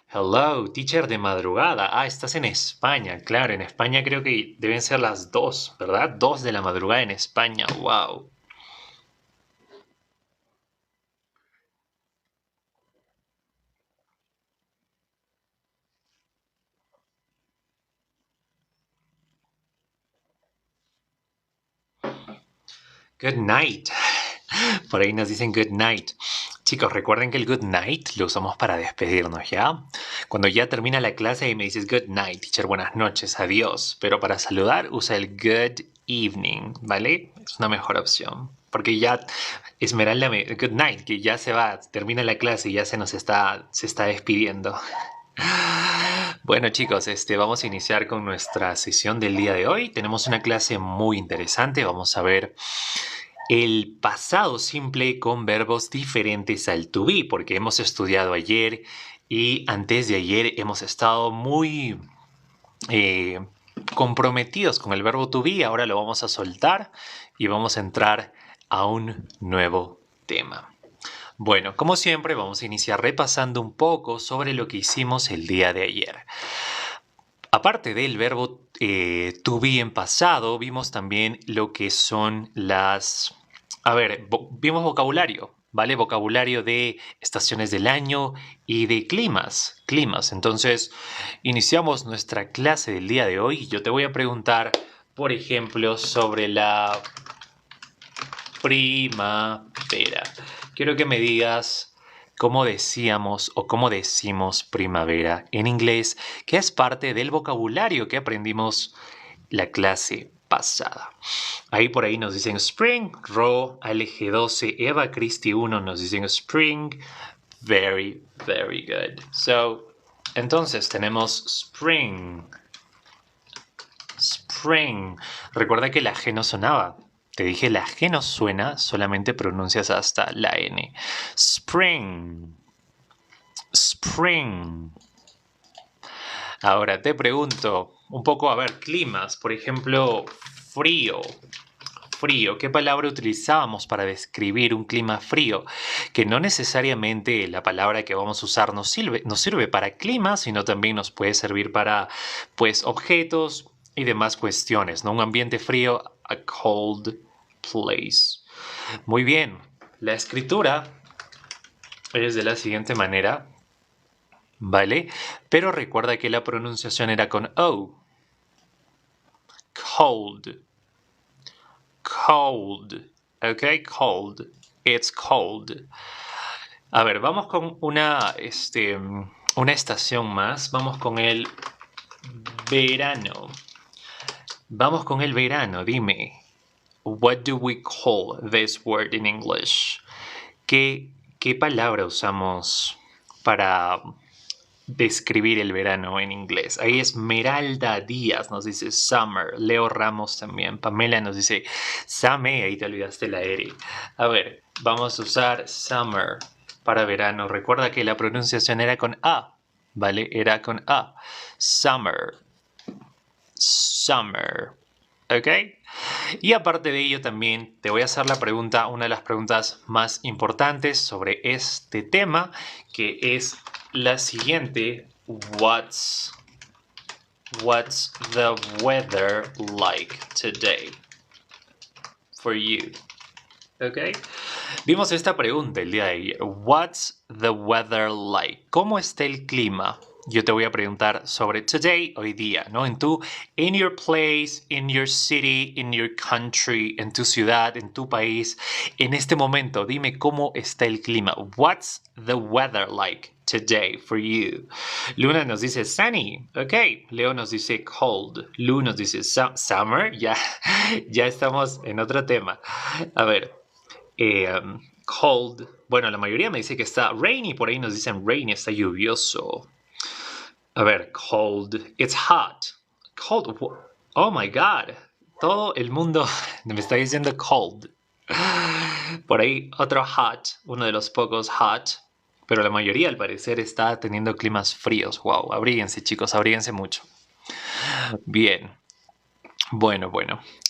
Hello, teacher de madrugada. Ah, estás en España. Claro, en España creo que deben ser las 2, ¿verdad? 2 de la madrugada en España. Wow. Good night. Por ahí nos dicen good night. Chicos, recuerden que el good night lo usamos para despedirnos, ¿ya? Cuando ya termina la clase y me dices good night, teacher, buenas noches, adiós. Pero para saludar usa el good evening, ¿vale? Es una mejor opción. Porque ya Esmeralda good night, que ya se va, termina la clase y ya se está despidiendo. Bueno chicos, vamos a iniciar con nuestra sesión del día de hoy. Tenemos una clase muy interesante. Vamos a ver el pasado simple con verbos diferentes al to be, porque hemos estudiado ayer y antes de ayer hemos estado muy eh, comprometidos con el verbo to be. Ahora lo vamos a soltar y vamos a entrar a un nuevo tema. Bueno, como siempre, vamos a iniciar repasando un poco sobre lo que hicimos el día de ayer. Aparte del verbo to be en pasado, vimos también lo que son las... A ver, vimos vocabulario, ¿vale? Vocabulario de estaciones del año y de climas. Entonces, iniciamos nuestra clase del día de hoy. Yo te voy a preguntar, por ejemplo, sobre la primavera. Quiero que me digas cómo decíamos o cómo decimos primavera en inglés, que es parte del vocabulario que aprendimos la clase pasada. Ahí por ahí nos dicen spring, Ro, ALG12, Eva Christie 1 nos dicen spring. Very, very good. So, entonces tenemos spring. Spring. Recuerda que la G no sonaba. Te dije la G no suena, solamente pronuncias hasta la N. Spring. Spring. Ahora te pregunto un poco, a ver, climas. Por ejemplo, frío. Frío. ¿Qué palabra utilizábamos para describir un clima frío? Que no necesariamente la palabra que vamos a usar nos sirve para clima, sino también nos puede servir para, pues, objetos y demás cuestiones, ¿no? Un ambiente frío, a cold place. Muy bien. La escritura es de la siguiente manera, ¿vale? Pero recuerda que la pronunciación era con O. Cold. Cold. ¿Ok? Cold. It's cold. A ver, vamos con una estación más. Vamos con el verano. Vamos con el verano. Dime, what do we call this word in English? ¿Qué palabra usamos para describir el verano en inglés? Ahí Esmeralda Díaz nos dice summer. Leo Ramos también. Pamela nos dice same. Ahí te olvidaste la R. A ver, vamos a usar summer para verano. Recuerda que la pronunciación era con A, ¿vale? Era con A. Summer. Summer. ¿Ok? Y aparte de ello también te voy a hacer la pregunta, una de las preguntas más importantes sobre este tema, que es la siguiente. What's the weather like today for you? ¿Ok? Vimos esta pregunta el día de ayer. What's the weather like? ¿Cómo está el clima? Yo te voy a preguntar sobre today, hoy día, ¿no? In your place, in your city, in your country, en tu ciudad, en tu país, en este momento, dime cómo está el clima. What's the weather like today for you? Luna nos dice sunny, ok. Leo nos dice cold. Lu nos dice summer, ya estamos en otro tema. A ver, cold. Bueno, la mayoría me dice que está rainy. Por ahí nos dicen rainy, está lluvioso. A ver, cold. It's hot. Cold. Oh my god. Todo el mundo me está diciendo cold. Por ahí otro hot. Uno de los pocos hot. Pero la mayoría al parecer está teniendo climas fríos. Wow. Abríguense chicos, abríguense mucho. Bien. Bueno.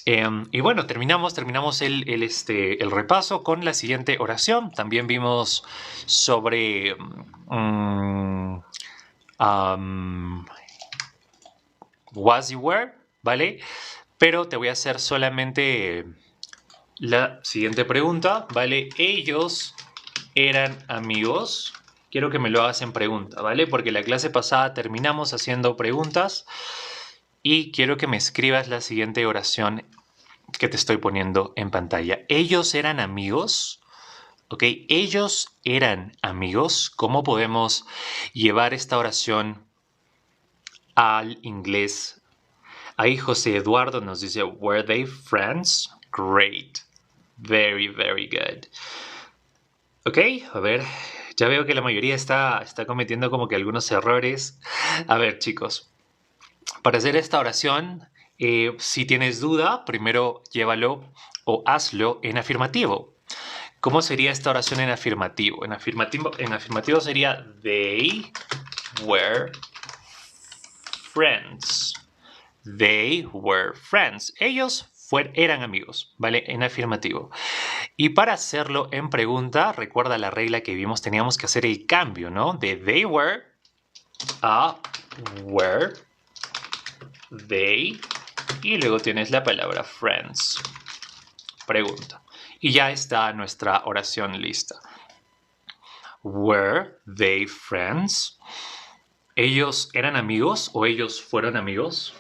Y bueno, terminamos el repaso con la siguiente oración. También vimos sobre Was you were, ¿vale? Pero te voy a hacer solamente la siguiente pregunta, ¿vale? Ellos eran amigos. Quiero que me lo hagas en pregunta, ¿vale? Porque la clase pasada terminamos haciendo preguntas y quiero que me escribas la siguiente oración que te estoy poniendo en pantalla. Ellos eran amigos. ¿Ok? Ellos eran amigos. ¿Cómo podemos llevar esta oración al inglés? Ahí José Eduardo nos dice, ¿Were they friends? Great. Very, very good. Ok, a ver, ya veo que la mayoría está cometiendo como que algunos errores. A ver, chicos, para hacer esta oración, si tienes duda, primero llévalo o hazlo en afirmativo. ¿Cómo sería esta oración en afirmativo? En afirmativo sería they were friends. They were friends. Ellos eran amigos, ¿vale? En afirmativo. Y para hacerlo en pregunta, recuerda la regla que vimos, teníamos que hacer el cambio, ¿no? De they were a were they y luego tienes la palabra friends. Pregunta. Y ya está nuestra oración lista. Were they friends? ¿Ellos eran amigos o ellos fueron amigos?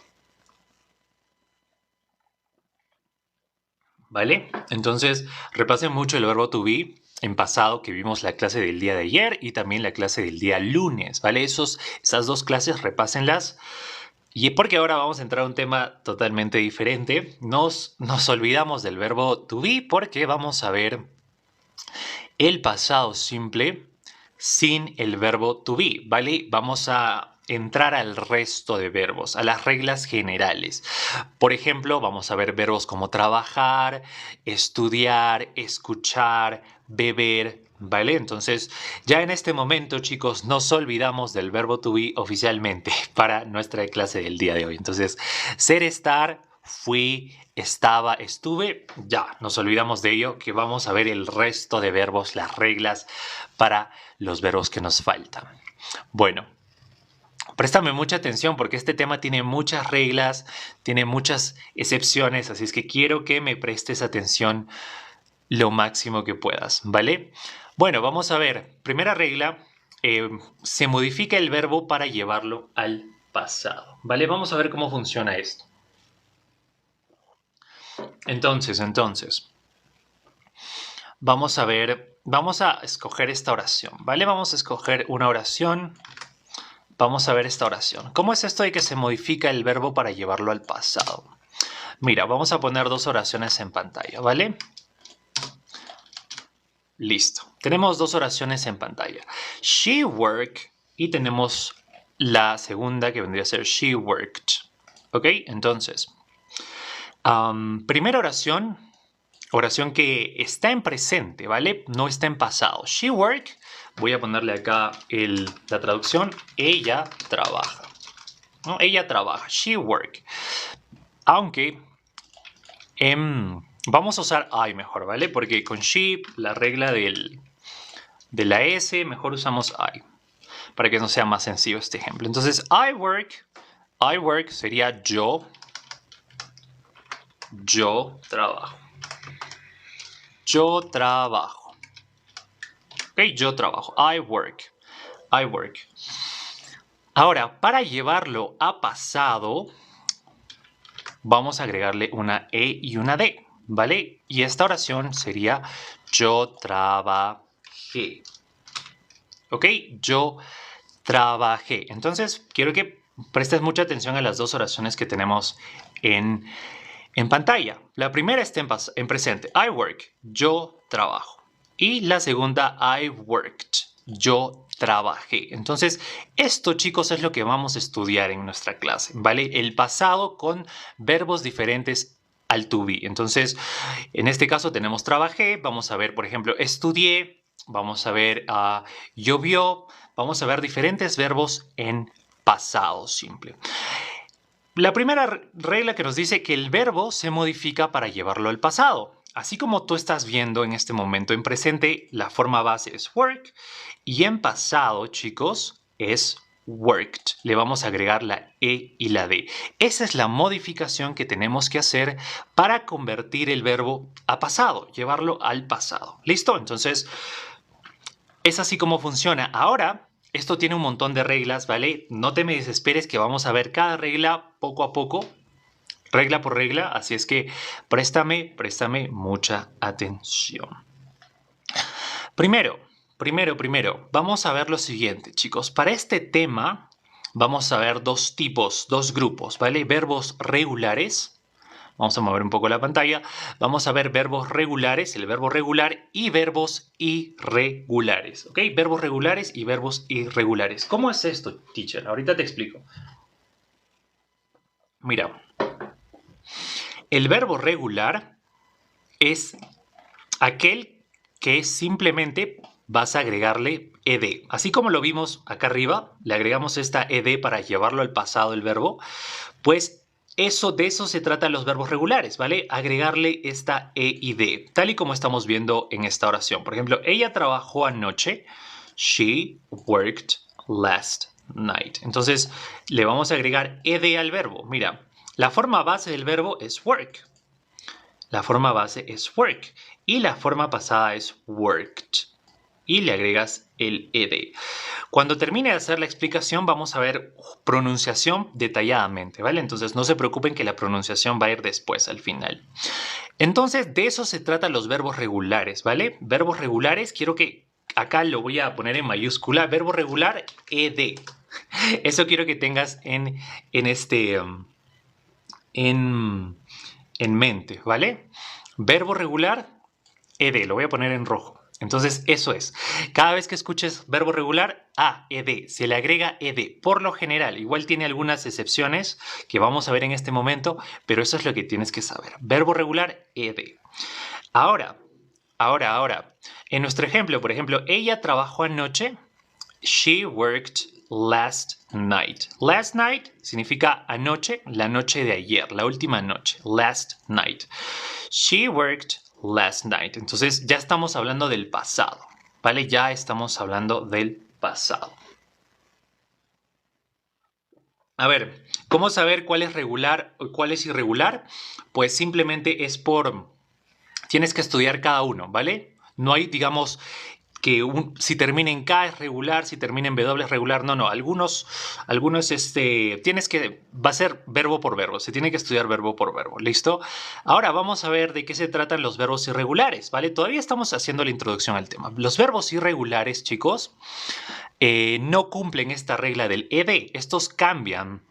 ¿Vale? Entonces, repasen mucho el verbo to be en pasado que vimos la clase del día de ayer y también la clase del día lunes, ¿vale? Esas dos clases, repásenlas. Y porque ahora vamos a entrar a un tema totalmente diferente. Nos olvidamos del verbo to be porque vamos a ver el pasado simple sin el verbo to be, ¿vale? Vamos a entrar al resto de verbos, a las reglas generales. Por ejemplo, vamos a ver verbos como trabajar, estudiar, escuchar, beber, ¿vale? Entonces, ya en este momento, chicos, nos olvidamos del verbo to be oficialmente para nuestra clase del día de hoy. Entonces, ser, estar, fui, estaba, estuve, ya nos olvidamos de ello, que vamos a ver el resto de verbos, las reglas para los verbos que nos faltan. Bueno, préstame mucha atención porque este tema tiene muchas reglas, tiene muchas excepciones, así es que quiero que me prestes atención lo máximo que puedas, ¿vale? Bueno, vamos a ver. Primera regla, se modifica el verbo para llevarlo al pasado, ¿vale? Vamos a ver cómo funciona esto. Entonces, vamos a ver, vamos a escoger esta oración, ¿vale? Vamos a escoger una oración. Vamos a ver esta oración. ¿Cómo es esto de que se modifica el verbo para llevarlo al pasado? Mira, vamos a poner dos oraciones en pantalla, ¿vale? Listo. Tenemos dos oraciones en pantalla. She worked y tenemos la segunda que vendría a ser she worked. ¿Ok? Entonces, primera oración que está en presente, ¿vale? No está en pasado. She worked. Voy a ponerle acá la traducción. Ella trabaja. ¿No? Ella trabaja. She worked. Aunque vamos a usar I mejor, ¿vale? Porque con she, la regla de la S, mejor usamos I. Para que no sea más sencillo este ejemplo. Entonces, I work sería yo. Yo trabajo. Yo trabajo. Ok, yo trabajo. I work. Ahora, para llevarlo a pasado, vamos a agregarle una E y una D, ¿vale? Y esta oración sería yo trabajé. ¿Ok? Yo trabajé. Entonces, quiero que prestes mucha atención a las dos oraciones que tenemos en pantalla. La primera está en presente. I work. Yo trabajo. Y la segunda, I worked. Yo trabajé. Entonces, esto, chicos, es lo que vamos a estudiar en nuestra clase, ¿vale? El pasado con verbos diferentes al to be. Entonces, en este caso tenemos trabajé. Vamos a ver, por ejemplo, estudié. Vamos a ver llovió. Vamos a ver diferentes verbos en pasado simple. La primera regla que nos dice que el verbo se modifica para llevarlo al pasado. Así como tú estás viendo en este momento en presente, la forma base es work y en pasado, chicos, es worked. Le vamos a agregar la E y la D. Esa es la modificación que tenemos que hacer para convertir el verbo a pasado, llevarlo al pasado. ¿Listo? Entonces, es así como funciona. Ahora, esto tiene un montón de reglas, ¿vale? No te me desesperes que vamos a ver cada regla poco a poco, regla por regla, así es que préstame mucha atención. Primero, vamos a ver lo siguiente, chicos. Para este tema vamos a ver dos tipos, dos grupos, ¿vale? Verbos regulares. Vamos a mover un poco la pantalla. Vamos a ver verbos regulares, el verbo regular, y verbos irregulares, ¿ok? Verbos regulares y verbos irregulares. ¿Cómo es esto, teacher? Ahorita te explico. Mira, el verbo regular es aquel que simplemente vas a agregarle ed. Así como lo vimos acá arriba, le agregamos esta ed para llevarlo al pasado el verbo, pues de eso se tratan los verbos regulares, ¿vale? Agregarle esta e y d, tal y como estamos viendo en esta oración. Por ejemplo, ella trabajó anoche. She worked last night. Entonces, le vamos a agregar ed al verbo. Mira, la forma base del verbo es work. La forma base es work y la forma pasada es worked. Y le agregas el ed. Cuando termine de hacer la explicación vamos a ver pronunciación detalladamente, ¿vale? Entonces no se preocupen que la pronunciación va a ir después, al final. Entonces de eso se tratan los verbos regulares, ¿vale? Verbos regulares, quiero que acá lo voy a poner en mayúscula, verbo regular, ed. Eso quiero que tengas en mente, ¿vale? Verbo regular, ed, lo voy a poner en rojo. Entonces, eso es. Cada vez que escuches verbo regular, ed, se le agrega ed. Por lo general, igual tiene algunas excepciones que vamos a ver en este momento, pero eso es lo que tienes que saber. Verbo regular, ed. Ahora. En nuestro ejemplo, por ejemplo, ella trabajó anoche. She worked last night. Last night significa anoche, la noche de ayer, la última noche. Last night. She worked last night. Entonces ya estamos hablando del pasado, ¿vale? Ya estamos hablando del pasado. A ver, ¿cómo saber cuál es regular o cuál es irregular? Pues simplemente tienes que estudiar cada uno, ¿vale? No hay, digamos, que si termina en K es regular, si termina en W es regular. No. Algunos va a ser verbo por verbo. Se tiene que estudiar verbo por verbo. ¿Listo? Ahora vamos a ver de qué se tratan los verbos irregulares, ¿vale? Todavía estamos haciendo la introducción al tema. Los verbos irregulares, chicos, no cumplen esta regla del ed. Estos cambian.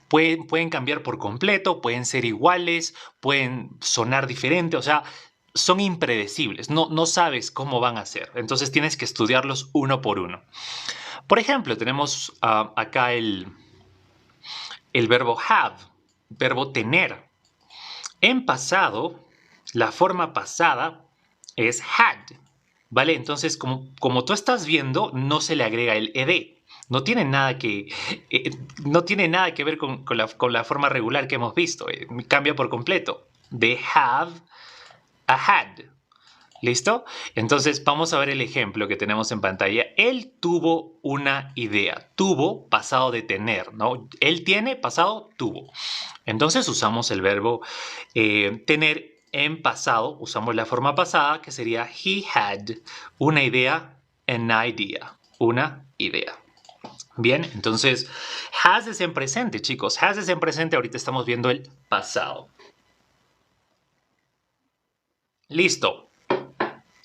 Pueden cambiar por completo, pueden ser iguales, pueden sonar diferente, o sea, son impredecibles, no sabes cómo van a ser, entonces tienes que estudiarlos uno por uno. Por ejemplo, tenemos acá el verbo have, verbo tener. En pasado, la forma pasada es had, ¿vale? Entonces, como tú estás viendo, no se le agrega el ed. No tiene nada que ver con la forma regular que hemos visto. Cambia por completo. De have a had. ¿Listo? Entonces vamos a ver el ejemplo que tenemos en pantalla. Él tuvo una idea. Tuvo, pasado de tener, ¿no? Él tiene, pasado, tuvo. Entonces usamos el verbo tener en pasado. Usamos la forma pasada que sería he had una idea, an idea. Una idea. Bien, entonces has es en presente, chicos. Has es en presente. Ahorita estamos viendo el pasado. Listo.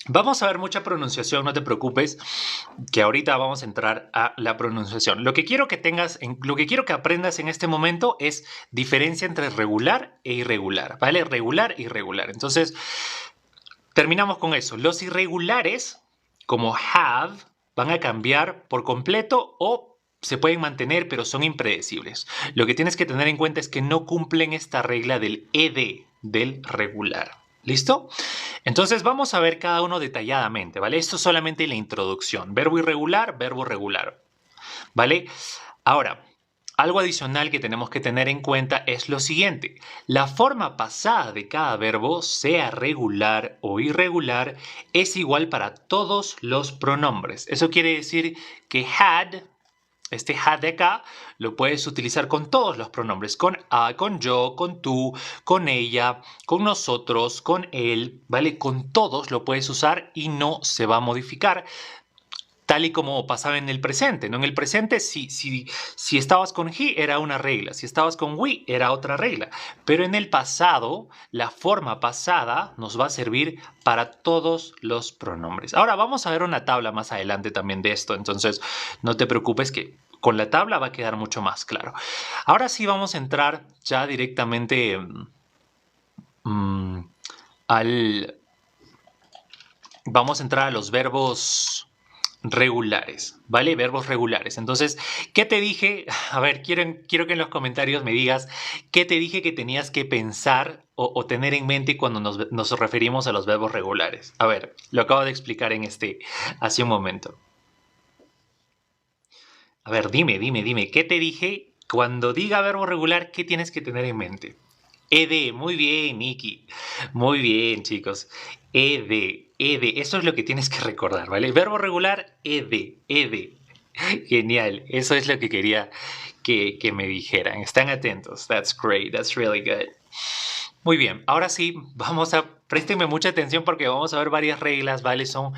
Vamos a ver mucha pronunciación, no te preocupes, que ahorita vamos a entrar a la pronunciación. Lo que quiero que aprendas en este momento es diferencia entre regular e irregular, ¿vale? Regular e irregular. Entonces, terminamos con eso. Los irregulares, como have, van a cambiar por completo o se pueden mantener, pero son impredecibles. Lo que tienes que tener en cuenta es que no cumplen esta regla del ed, del regular. ¿Listo? Entonces vamos a ver cada uno detalladamente, ¿vale? Esto es solamente la introducción. Verbo irregular, verbo regular, ¿vale? Ahora, algo adicional que tenemos que tener en cuenta es lo siguiente. La forma pasada de cada verbo, sea regular o irregular, es igual para todos los pronombres. Eso quiere decir que had este had de acá lo puedes utilizar con todos los pronombres, con I, con yo, con tú, con ella, con nosotros, con él, ¿vale? Con todos lo puedes usar y no se va a modificar, tal y como pasaba en el presente, ¿no? En el presente, si estabas con he era una regla, si estabas con we era otra regla, pero en el pasado, la forma pasada nos va a servir para todos los pronombres. Ahora vamos a ver una tabla más adelante también de esto, entonces no te preocupes que con la tabla va a quedar mucho más claro. Ahora sí vamos a entrar ya directamente vamos a entrar a los verbos regulares, ¿vale? Verbos regulares. Entonces, ¿qué te dije? A ver, quiero que en los comentarios me digas qué te dije que tenías que pensar o tener en mente cuando nos referimos a los verbos regulares. A ver, lo acabo de explicar hace un momento. A ver, dime, ¿qué te dije? Cuando diga verbo regular, ¿qué tienes que tener en mente? ED, muy bien, Nikki. Muy bien, chicos. ED, eso es lo que tienes que recordar, ¿vale? Verbo regular, ED. Genial, eso es lo que quería que me dijeran. Están atentos. That's great, that's really good. Muy bien, ahora sí, préstenme mucha atención porque vamos a ver varias reglas, ¿vale? Son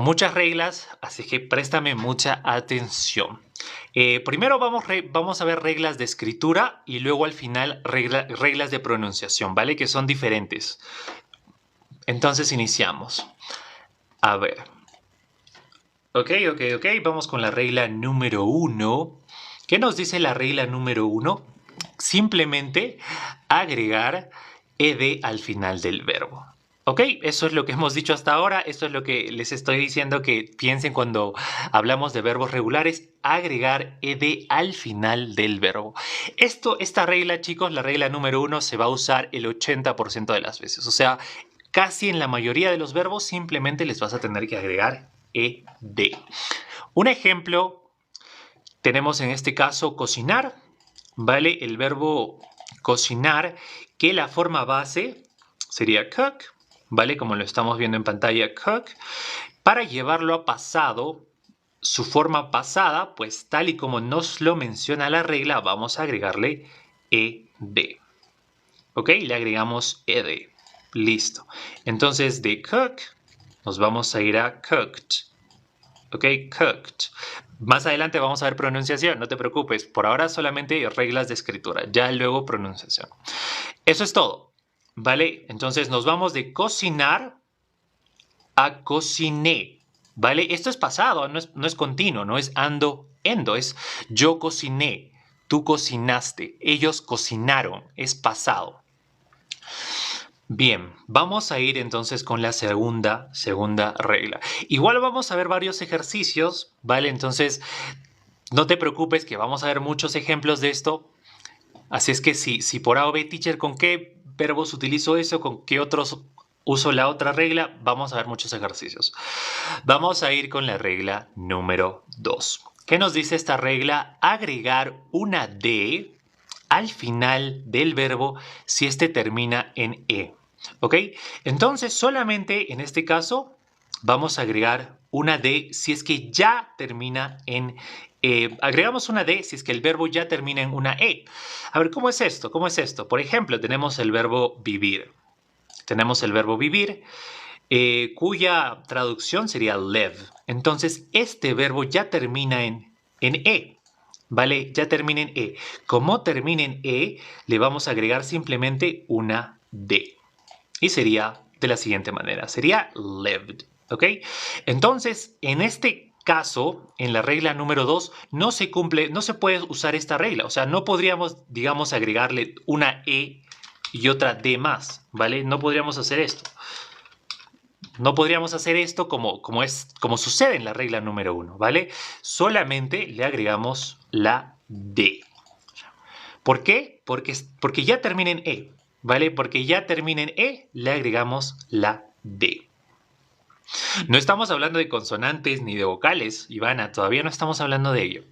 muchas reglas, así que préstame mucha atención. Primero vamos a ver reglas de escritura y luego al final reglas de pronunciación, ¿vale? Que son diferentes. Entonces iniciamos. A ver. Ok. Vamos con la regla número 1. ¿Qué nos dice la regla número 1? Simplemente agregar ed al final del verbo. ¿Ok? Eso es lo que hemos dicho hasta ahora. Esto es lo que les estoy diciendo que piensen cuando hablamos de verbos regulares. Agregar ed al final del verbo. Esta regla, chicos, la regla número 1 se va a usar el 80% de las veces. O sea, casi en la mayoría de los verbos simplemente les vas a tener que agregar ed. Un ejemplo, tenemos en este caso cocinar, ¿vale? El verbo cocinar, que la forma base sería cook, ¿vale? Como lo estamos viendo en pantalla, cook. Para llevarlo a pasado, su forma pasada, pues tal y como nos lo menciona la regla, vamos a agregarle ed. ¿Ok? Le agregamos ed. Listo. Entonces, de cook, nos vamos a ir a cooked. ¿Ok? Cooked. Más adelante vamos a ver pronunciación, no te preocupes. Por ahora solamente reglas de escritura, ya luego pronunciación. Eso es todo, ¿vale? Entonces nos vamos de cocinar a cociné, ¿vale? Esto es pasado, no es continuo, no es endo, es yo cociné, tú cocinaste, ellos cocinaron, es pasado. Bien, vamos a ir entonces con la segunda regla. Igual vamos a ver varios ejercicios, ¿vale? Entonces, no te preocupes que vamos a ver muchos ejemplos de esto. Así es que si por A o B, teacher, ¿con qué verbos utilizo eso? ¿Con qué otros uso la otra regla? Vamos a ver muchos ejercicios. Vamos a ir con la regla número 2. ¿Qué nos dice esta regla? Agregar una D al final del verbo si este termina en E. ¿Ok? Entonces solamente en este caso vamos a agregar una D si es que ya termina en agregamos una D si es que el verbo ya termina en una E. A ver, ¿cómo es esto? Por ejemplo, tenemos el verbo vivir. Cuya traducción sería live. Entonces, este verbo ya termina en E. ¿Vale? Ya termina en E. Como termina en E, le vamos a agregar simplemente una D. Y sería de la siguiente manera. Sería lived. ¿Ok? Entonces, en este caso, en la regla número 2, no se puede usar esta regla. O sea, no podríamos, digamos, agregarle una E y otra D más. ¿Vale? No podríamos hacer esto. No podríamos hacer esto como sucede en la regla número 1, ¿vale? Solamente le agregamos la D. ¿Por qué? Porque ya termina en E, ¿vale? Porque ya termina en E, le agregamos la D. No estamos hablando de consonantes ni de vocales, Ivana, todavía no estamos hablando de ello.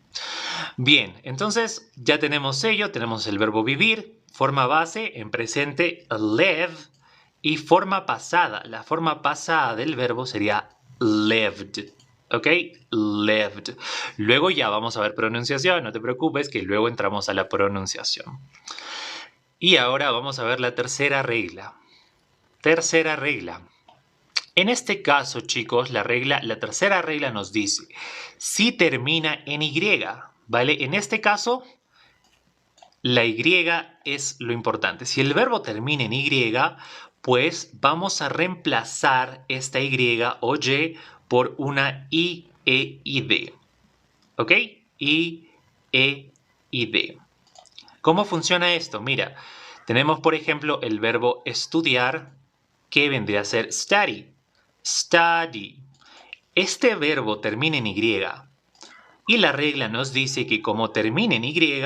Bien, entonces ya tenemos ello, tenemos el verbo vivir, forma base en presente live y forma pasada. La forma pasada del verbo sería lived. ¿Ok? Lived. Luego ya vamos a ver pronunciación, no te preocupes que luego entramos a la pronunciación. Y ahora vamos a ver la tercera regla. Tercera regla. En este caso, chicos, la tercera regla nos dice, si termina en Y, ¿vale? En este caso, la Y es lo importante. Si el verbo termina en Y, pues vamos a reemplazar esta Y o Y por una I, E y D. ¿Ok? I, E y D. ¿Cómo funciona esto? Mira, tenemos por ejemplo el verbo estudiar que vendría a ser study. Study. Este verbo termina en Y y la regla nos dice que como termina en Y,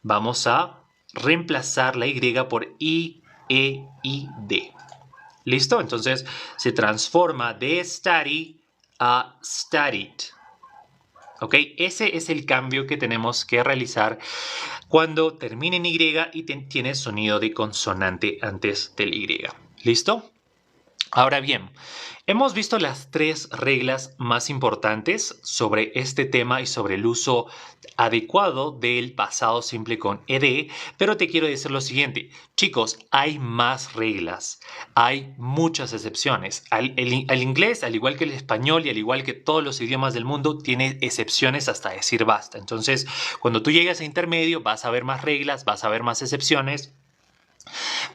vamos a reemplazar la Y por I, E y D. ¿Listo? Entonces se transforma de study a studied. ¿Ok? Ese es el cambio que tenemos que realizar cuando termina en Y y tiene sonido de consonante antes del Y. ¿Listo? Ahora bien, hemos visto las tres reglas más importantes sobre este tema y sobre el uso adecuado del pasado simple con ed, pero te quiero decir lo siguiente, chicos, hay más reglas, hay muchas excepciones. El inglés, al igual que el español y al igual que todos los idiomas del mundo, tiene excepciones hasta decir basta. Entonces, cuando tú llegas a intermedio, vas a ver más reglas, vas a ver más excepciones.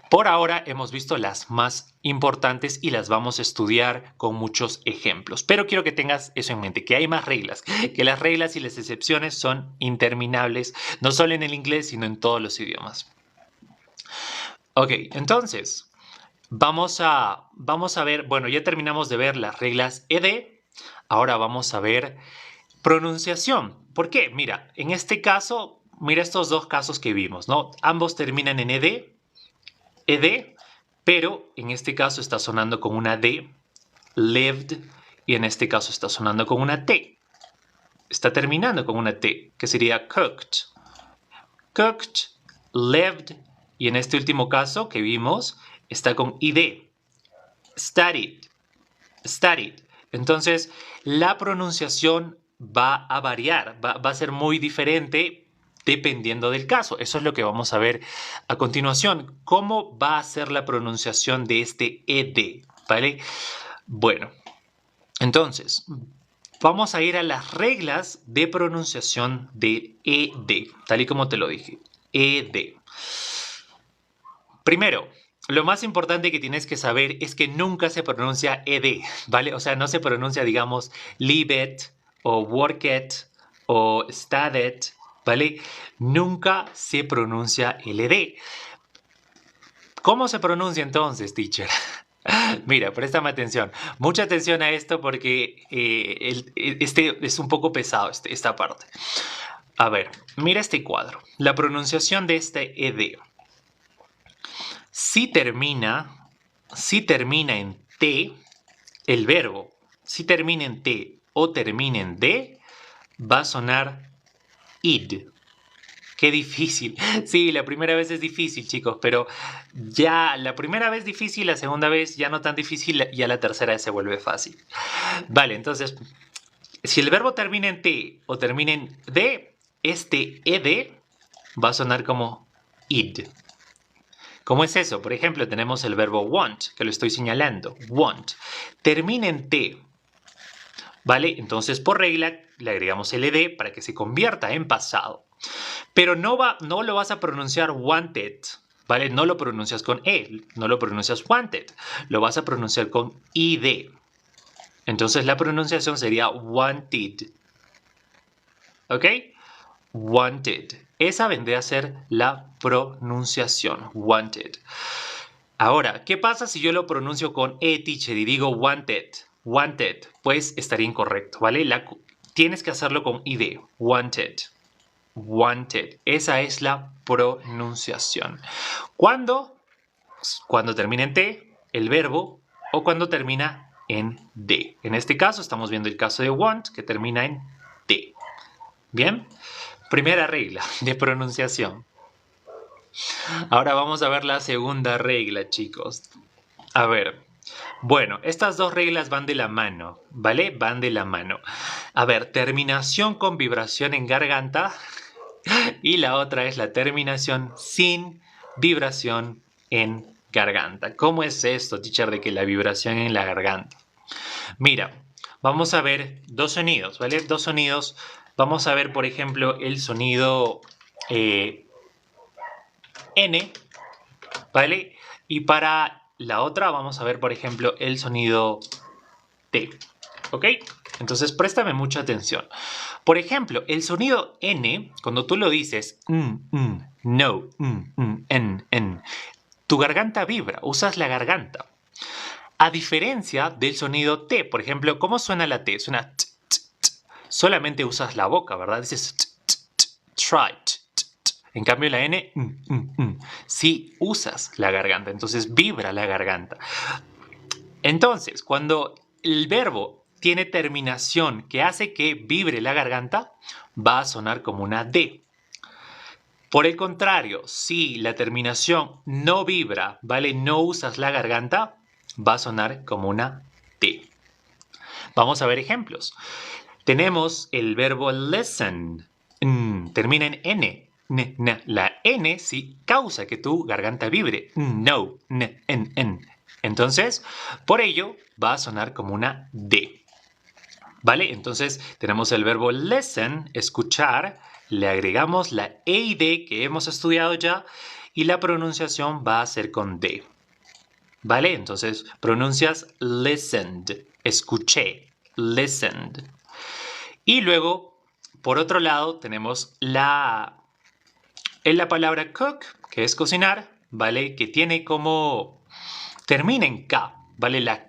Por ahora hemos visto las más importantes y las vamos a estudiar con muchos ejemplos. Pero quiero que tengas eso en mente, que hay más reglas, que las reglas y las excepciones son interminables, no solo en el inglés, sino en todos los idiomas. Ok, entonces, vamos a ver, bueno, ya terminamos de ver las reglas ed, ahora vamos a ver pronunciación. ¿Por qué? Mira, en este caso, mira estos dos casos que vimos, ¿no? Ambos terminan en ed, pero en este caso está sonando con una D, lived, y en este caso está sonando con una T. Está terminando con una T, que sería cooked. Cooked, lived, y en este último caso que vimos, está con id. Studied, studied. Entonces, la pronunciación va a variar, va a ser muy diferente dependiendo del caso. Eso es lo que vamos a ver a continuación. ¿Cómo va a ser la pronunciación de este ed? ¿Vale? Bueno, entonces, vamos a ir a las reglas de pronunciación de ed, tal y como te lo dije. Ed. Primero, lo más importante que tienes que saber es que nunca se pronuncia ed, ¿vale? O sea, no se pronuncia, digamos, live it o work it o studied, ¿vale? Nunca se pronuncia el ed. ¿Cómo se pronuncia entonces, teacher? Mira, préstame atención. Mucha atención a esto porque este es un poco pesado, esta parte. A ver, mira este cuadro. La pronunciación de este ed. Si termina en T, el verbo, si termina en T o termina en D, va a sonar id. Qué difícil. Sí, la primera vez es difícil, chicos, pero ya la primera vez difícil, la segunda vez ya no tan difícil, ya la tercera vez se vuelve fácil. Vale, entonces, si el verbo termina en T o termina en D, este ed va a sonar como id. ¿Cómo es eso? Por ejemplo, tenemos el verbo want, que lo estoy señalando. Want. Termina en T. ¿Vale? Entonces, por regla, le agregamos el ed para que se convierta en pasado. Pero no lo vas a pronunciar wanted. ¿Vale? No lo pronuncias con E. No lo pronuncias wanted. Lo vas a pronunciar con id. Entonces, la pronunciación sería wanted. ¿Ok? Wanted. Esa vendría a ser la pronunciación. Wanted. Ahora, ¿qué pasa si yo lo pronuncio con teacher y digo wanted? Wanted, pues estaría incorrecto, ¿vale? Tienes que hacerlo con id. Wanted. Wanted. Esa es la pronunciación. ¿Cuándo? Cuando termina en T, el verbo, o cuando termina en D. En este caso, estamos viendo el caso de want, que termina en T. ¿Bien? Primera regla de pronunciación. Ahora vamos a ver la segunda regla, chicos. A ver, Bueno, estas dos reglas van de la mano, ¿vale? Van de la mano. A ver, terminación con vibración en garganta y la otra es la terminación sin vibración en garganta. ¿Cómo es esto, teacher, de que la vibración en la garganta? Mira, vamos a ver dos sonidos, ¿vale? Dos sonidos. Vamos a ver, por ejemplo, el sonido N, ¿vale? Y para la otra vamos a ver, por ejemplo, el sonido T, ¿ok? Entonces, préstame mucha atención. Por ejemplo, el sonido N, cuando tú lo dices, no, n, tu garganta vibra, usas la garganta. A diferencia del sonido T, por ejemplo, ¿cómo suena la T? Suena t, t, t. Solamente usas la boca, ¿verdad? Dices t, t, t, try, t, t, t. En cambio la N, sí usas la garganta, entonces vibra la garganta. Entonces, cuando el verbo tiene terminación que hace que vibre la garganta, va a sonar como una D. Por el contrario, si la terminación no vibra, ¿vale? No usas la garganta, va a sonar como una T. Vamos a ver ejemplos. Tenemos el verbo listen. Termina en N. La N sí causa que tu garganta vibre. No, n. Entonces, por ello, va a sonar como una D. ¿Vale? Entonces, tenemos el verbo listen, escuchar. Le agregamos la E y D que hemos estudiado ya y la pronunciación va a ser con D. ¿Vale? Entonces, pronuncias listened, escuché, listened. Y luego, por otro lado, tenemos en la palabra cook, que es cocinar, ¿vale? Que tiene como, termina en K, ¿vale? La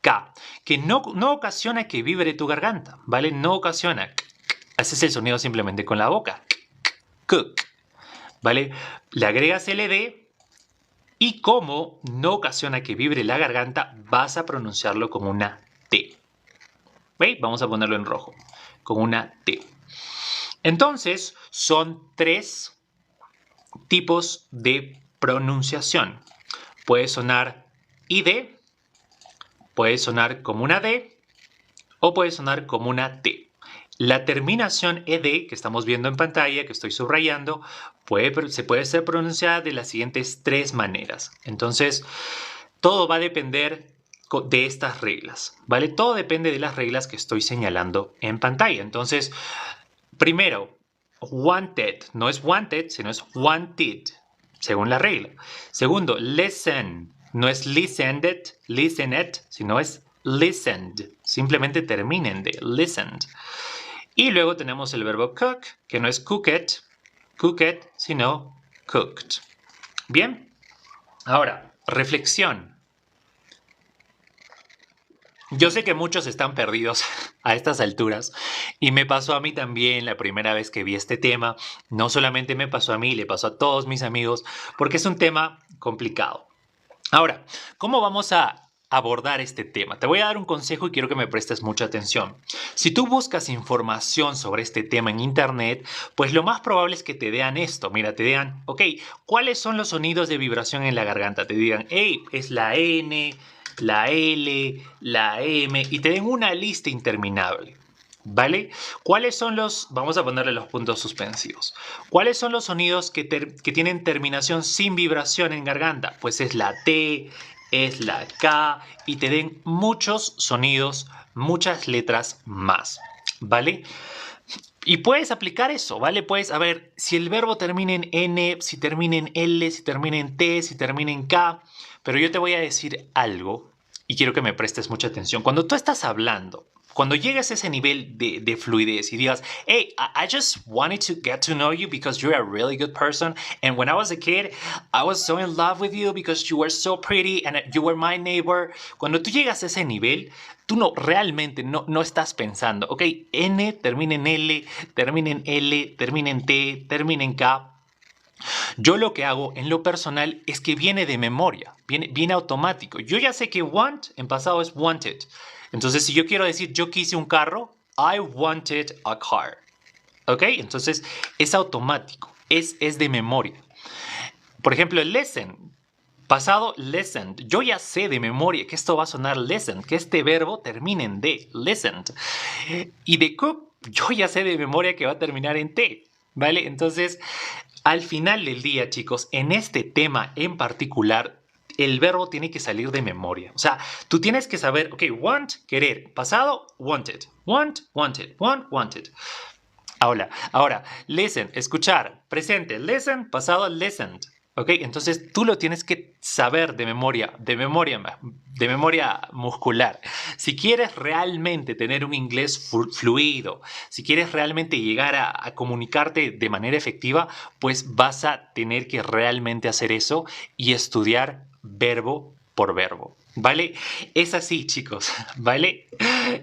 K, que no ocasiona que vibre tu garganta, ¿vale? No ocasiona. Haces el sonido simplemente con la boca. Cook, ¿vale? Le agregas LD y como no ocasiona que vibre la garganta, vas a pronunciarlo como una T. ¿Veis? Vamos a ponerlo en rojo, como una T. Entonces, son tres tipos de pronunciación. Puede sonar ID, puede sonar como una D o puede sonar como una T. La terminación ED que estamos viendo en pantalla, que estoy subrayando, se puede ser pronunciada de las siguientes tres maneras. Entonces, todo va a depender de estas reglas, ¿vale? Todo depende de las reglas que estoy señalando en pantalla. Entonces, primero, wanted, no es wanted, sino es wanted, según la regla. Segundo, listen, no es listened, sino es listened. Simplemente terminen de listened. Y luego tenemos el verbo cook, que no es cooked, sino cooked. Bien, ahora, reflexión. Yo sé que muchos están perdidos a estas alturas y me pasó a mí también la primera vez que vi este tema. No solamente me pasó a mí, le pasó a todos mis amigos porque es un tema complicado. Ahora, ¿cómo vamos a abordar este tema? Te voy a dar un consejo y quiero que me prestes mucha atención. Si tú buscas información sobre este tema en internet, pues lo más probable es que te vean esto. Mira, te digan, ok, ¿cuáles son los sonidos de vibración en la garganta? Te digan, hey, es la N, la L, la M y te den una lista interminable. ¿Vale? ¿Cuáles son los, vamos a ponerle los puntos suspensivos, cuáles son los sonidos que tienen terminación sin vibración en garganta? Pues es la T, es la K y te den muchos sonidos, muchas letras más, ¿vale? Y puedes aplicar eso, ¿vale? Puedes, a ver, si el verbo termina en N, si termina en L, si termina en T, si termina en K, pero yo te voy a decir algo y quiero que me prestes mucha atención. Cuando tú estás hablando, cuando llegues a ese nivel de fluidez y digas, hey, I just wanted to get to know you because you're a really good person. And when I was a kid, I was so in love with you because you were so pretty and you were my neighbor. Cuando tú llegas a ese nivel, tú realmente no estás pensando, ok, N termina en L, termina en L, termina en T, termina en K. Yo lo que hago en lo personal es que viene de memoria, viene automático. Yo ya sé que want en pasado es wanted. Entonces, si yo quiero decir yo quise un carro, I wanted a car. ¿Ok? Entonces, es automático, es de memoria. Por ejemplo, el listen. Pasado, listened. Yo ya sé de memoria que esto va a sonar listened, que este verbo termina en D, listened. Y de cook, yo ya sé de memoria que va a terminar en T, ¿vale? Entonces, al final del día, chicos, en este tema en particular, el verbo tiene que salir de memoria. O sea, tú tienes que saber, ok, want, querer. Pasado, wanted. Want, wanted. Want, wanted. Ahora, listen, escuchar. Presente, listen. Pasado, listened. ¿Ok? Entonces tú lo tienes que saber de memoria muscular. Si quieres realmente tener un inglés fluido, si quieres realmente llegar a comunicarte de manera efectiva, pues vas a tener que realmente hacer eso y estudiar verbo por verbo. ¿Vale? Es así, chicos, ¿vale?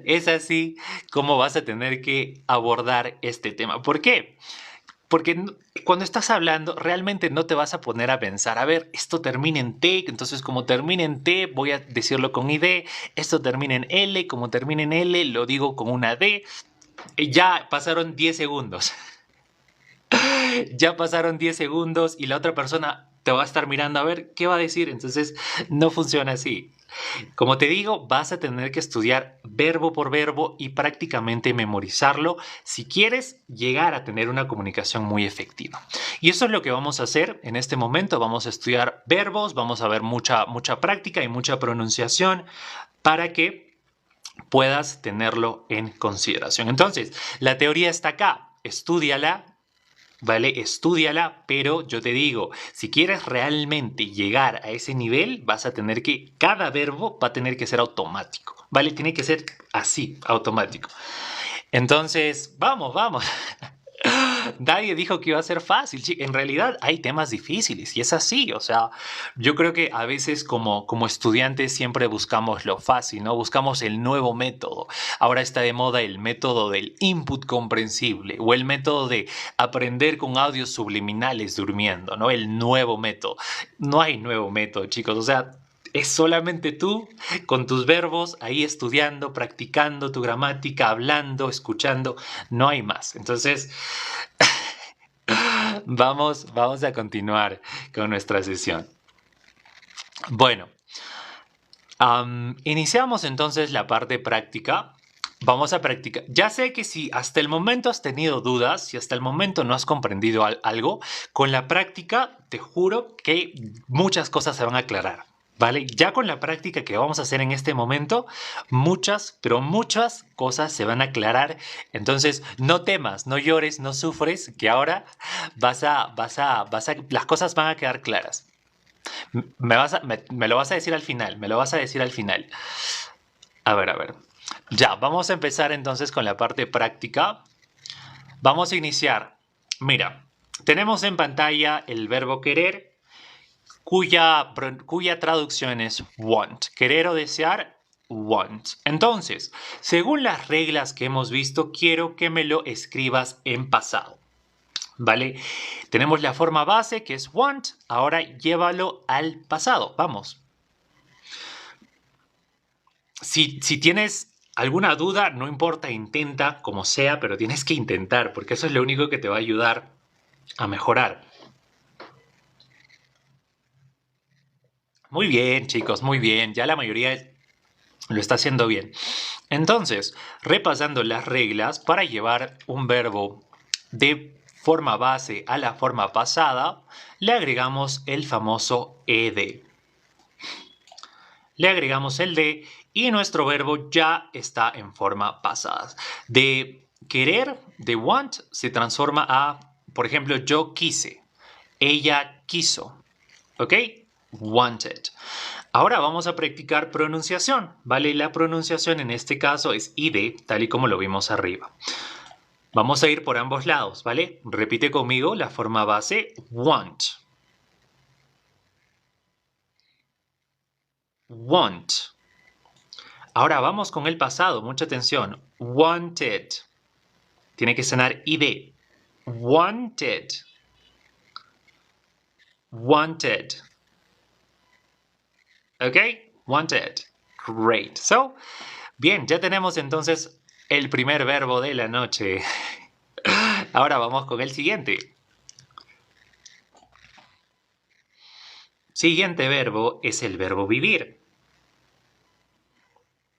Es así como vas a tener que abordar este tema. ¿Por qué? Porque cuando estás hablando, realmente no te vas a poner a pensar, a ver, esto termina en T, entonces como termina en T, voy a decirlo con ID, esto termina en L, como termina en L, lo digo con una D. Ya pasaron 10 segundos. Ya pasaron 10 segundos y la otra persona te va a estar mirando a ver qué va a decir. Entonces, no funciona así. Como te digo, vas a tener que estudiar verbo por verbo y prácticamente memorizarlo si quieres llegar a tener una comunicación muy efectiva. Y eso es lo que vamos a hacer en este momento. Vamos a estudiar verbos, vamos a ver mucha práctica y mucha pronunciación para que puedas tenerlo en consideración. Entonces, la teoría está acá. Estúdiala, ¿vale? Estúdiala, pero yo te digo, si quieres realmente llegar a ese nivel, vas a tener que, cada verbo va a tener que ser automático, ¿vale? Tiene que ser así, automático. Entonces, vamos. Nadie dijo que iba a ser fácil. En realidad hay temas difíciles y es así. O sea, yo creo que a veces como estudiantes siempre buscamos lo fácil, ¿no? Buscamos el nuevo método. Ahora está de moda el método del input comprensible o el método de aprender con audios subliminales durmiendo, ¿no? El nuevo método. No hay nuevo método, chicos. O sea, es solamente tú con tus verbos ahí estudiando, practicando tu gramática, hablando, escuchando. No hay más. Entonces, vamos a continuar con nuestra sesión. Bueno, iniciamos entonces la parte práctica. Vamos a practicar. Ya sé que si hasta el momento has tenido dudas, si hasta el momento no has comprendido algo, con la práctica te juro que muchas cosas se van a aclarar. ¿Vale? Ya con la práctica que vamos a hacer en este momento, pero muchas cosas se van a aclarar. Entonces, no temas, no llores, no sufres, que ahora las cosas van a quedar claras. Me lo vas a decir al final, me lo vas a decir al final. A ver. Ya, vamos a empezar entonces con la parte práctica. Vamos a iniciar. Mira, tenemos en pantalla el verbo querer, cuya traducción es want. Querer o desear, want. Entonces, según las reglas que hemos visto, quiero que me lo escribas en pasado. ¿Vale? Tenemos la forma base que es want. Ahora llévalo al pasado. Vamos. Si tienes alguna duda, no importa, intenta como sea, pero tienes que intentar, porque eso es lo único que te va a ayudar a mejorar. Muy bien, chicos, muy bien. Ya la mayoría lo está haciendo bien. Entonces, repasando las reglas, para llevar un verbo de forma base a la forma pasada, le agregamos el famoso ed. Le agregamos el de y nuestro verbo ya está en forma pasada. De querer, de want, se transforma a, por ejemplo, yo quise, ella quiso, ¿ok? Wanted. Ahora vamos a practicar pronunciación, ¿vale? La pronunciación en este caso es id, tal y como lo vimos arriba. Vamos a ir por ambos lados, ¿vale? Repite conmigo la forma base, want. Want. Ahora vamos con el pasado, mucha atención. Wanted. Tiene que sonar id. Wanted. Wanted. ¿Ok? Wanted. Great. So, bien, ya tenemos entonces el primer verbo de la noche. Ahora vamos con el siguiente. Siguiente verbo es el verbo vivir.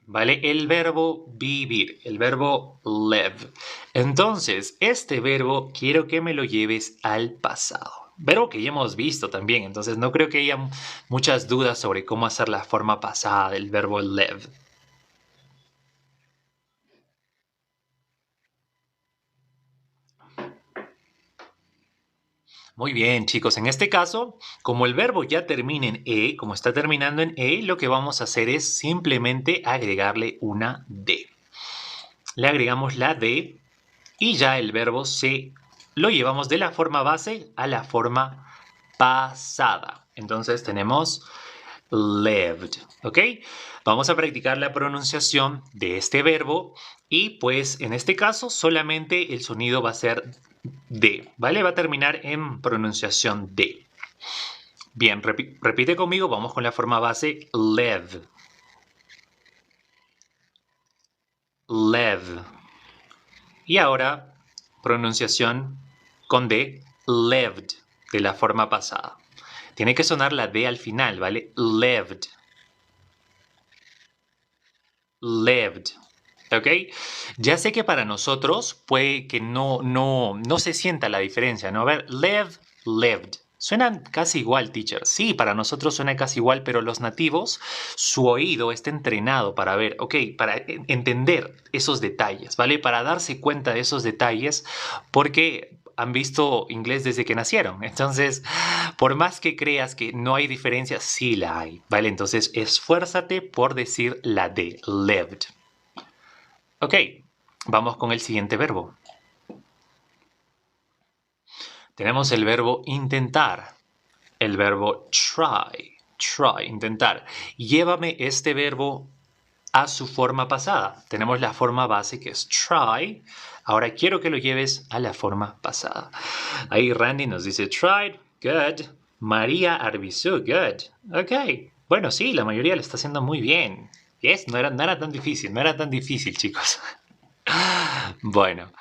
¿Vale? El verbo vivir, el verbo live. Entonces, este verbo quiero que me lo lleves al pasado. Verbo que ya hemos visto también, entonces no creo que haya muchas dudas sobre cómo hacer la forma pasada del verbo live. Muy bien, chicos. En este caso, como el verbo ya termina en E, como está terminando en E, lo que vamos a hacer es simplemente agregarle una D. Le agregamos la D y ya el verbo se lo llevamos de la forma base a la forma pasada. Entonces tenemos lived, ¿ok? Vamos a practicar la pronunciación de este verbo y pues en este caso solamente el sonido va a ser D, ¿vale? Va a terminar en pronunciación D. Bien, repite conmigo, vamos con la forma base live. Live. Y ahora, pronunciación con D, lived, de la forma pasada. Tiene que sonar la D al final, ¿vale? Lived. Lived. ¿Ok? Ya sé que para nosotros puede que no se sienta la diferencia, ¿no? A ver, live, lived. Suenan casi igual, teacher. Sí, para nosotros suena casi igual, pero los nativos, su oído está entrenado para ver, ok, para entender esos detalles, ¿vale? Para darse cuenta de esos detalles, porque han visto inglés desde que nacieron. Entonces, por más que creas que no hay diferencia, sí la hay, ¿vale? Entonces, esfuérzate por decir la D, lived. Ok, vamos con el siguiente verbo. Tenemos el verbo intentar, el verbo try, intentar. Llévame este verbo a su forma pasada. Tenemos la forma base que es try. Ahora quiero que lo lleves a la forma pasada. Ahí Randy nos dice tried, good. María Arbizu, good. Ok, bueno, sí, la mayoría lo está haciendo muy bien. Yes, no era tan difícil, chicos. Bueno,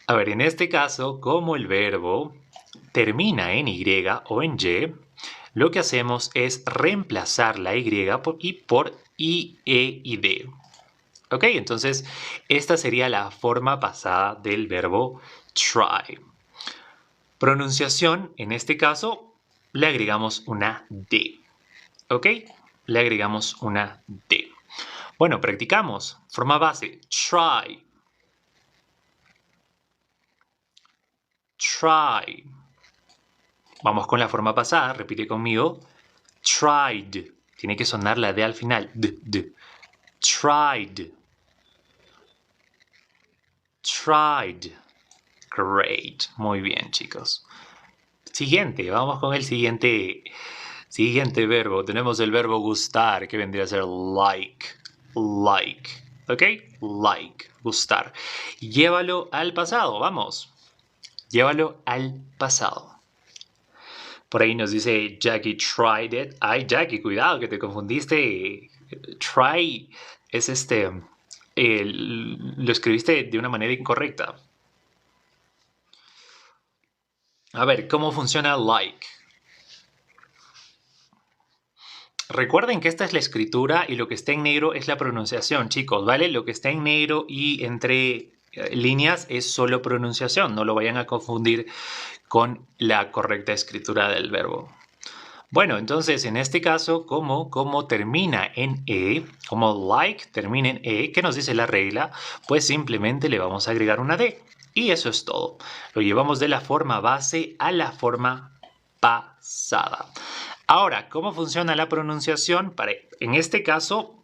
a ver, en este caso, como el verbo termina en Y o en Y, lo que hacemos es reemplazar la Y por I, E y D. Ok, entonces esta sería la forma pasada del verbo try. Pronunciación, en este caso, le agregamos una D. Ok, le agregamos una D. Bueno, practicamos. Forma base, try. Try. Vamos con la forma pasada, repite conmigo. Tried. Tiene que sonar la D al final. D. Tried. Tried. Great. Muy bien, chicos. Siguiente, vamos con el siguiente verbo. Tenemos el verbo gustar, que vendría a ser like. Like. ¿Ok? Like. Gustar. Llévalo al pasado, vamos. Llévalo al pasado. Por ahí nos dice Jackie tried it. Ay, Jackie, cuidado que te confundiste. Try es lo escribiste de una manera incorrecta. A ver, ¿cómo funciona like? Recuerden que esta es la escritura y lo que está en negro es la pronunciación, chicos, ¿vale? Lo que está en negro y entre líneas es solo pronunciación. No lo vayan a confundir con la correcta escritura del verbo. Bueno, entonces en este caso, como termina en E, como like termina en E, ¿qué nos dice la regla? Pues simplemente le vamos a agregar una D. Y eso es todo. Lo llevamos de la forma base a la forma pasada. Ahora, ¿cómo funciona la pronunciación? En este caso,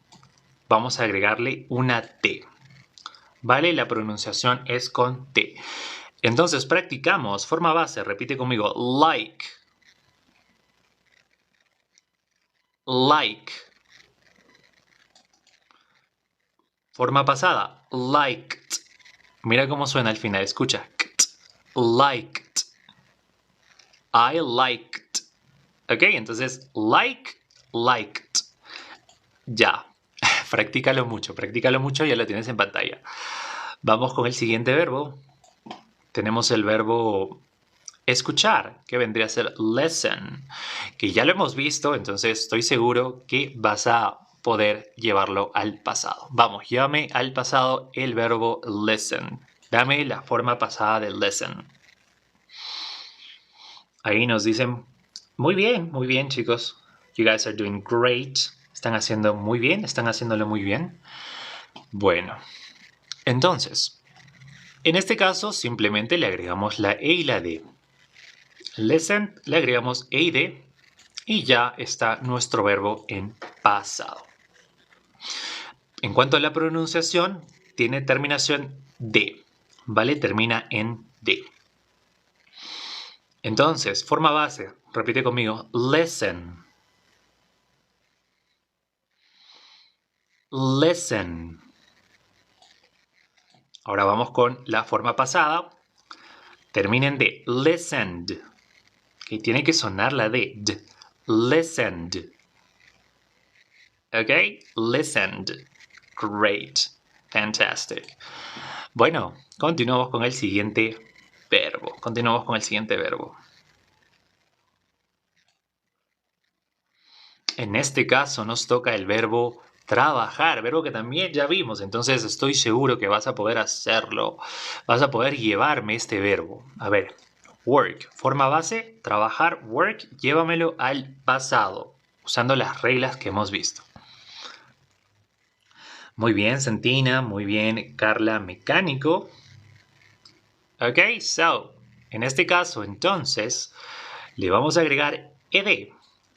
vamos a agregarle una T. ¿Vale? La pronunciación es con T. Entonces, practicamos. Forma base, repite conmigo. Like. Like. Forma pasada. Liked. Mira cómo suena al final. Escucha. Liked. I liked. Ok, entonces, liked. Ya. Practícalo mucho, ya lo tienes en pantalla. Vamos con el siguiente verbo. Tenemos el verbo escuchar, que vendría a ser listen, que ya lo hemos visto, entonces estoy seguro que vas a poder llevarlo al pasado. Vamos, llévame al pasado el verbo listen. Dame la forma pasada de listen. Ahí nos dicen, muy bien, chicos. You guys are doing great. Están haciendo muy bien, están haciéndolo muy bien. Bueno, entonces, en este caso simplemente le agregamos la E y la D. Listen, le agregamos E y D y ya está nuestro verbo en pasado. En cuanto a la pronunciación, tiene terminación D, ¿vale? Termina en D. Entonces, forma base, repite conmigo, listen. Listen. Ahora vamos con la forma pasada. Termina en D, listened. Que tiene que sonar la D. Listened. ¿Ok? Listened. Great. Fantastic. Bueno, continuamos con el siguiente verbo. En este caso nos toca el verbo trabajar, verbo que también ya vimos, entonces estoy seguro que vas a poder hacerlo. Vas a poder llevarme este verbo. A ver, work, forma base, trabajar, work, llévamelo al pasado, usando las reglas que hemos visto. Muy bien, Santina, muy bien, Carla, mecánico. Ok, so, en este caso, entonces, le vamos a agregar ed.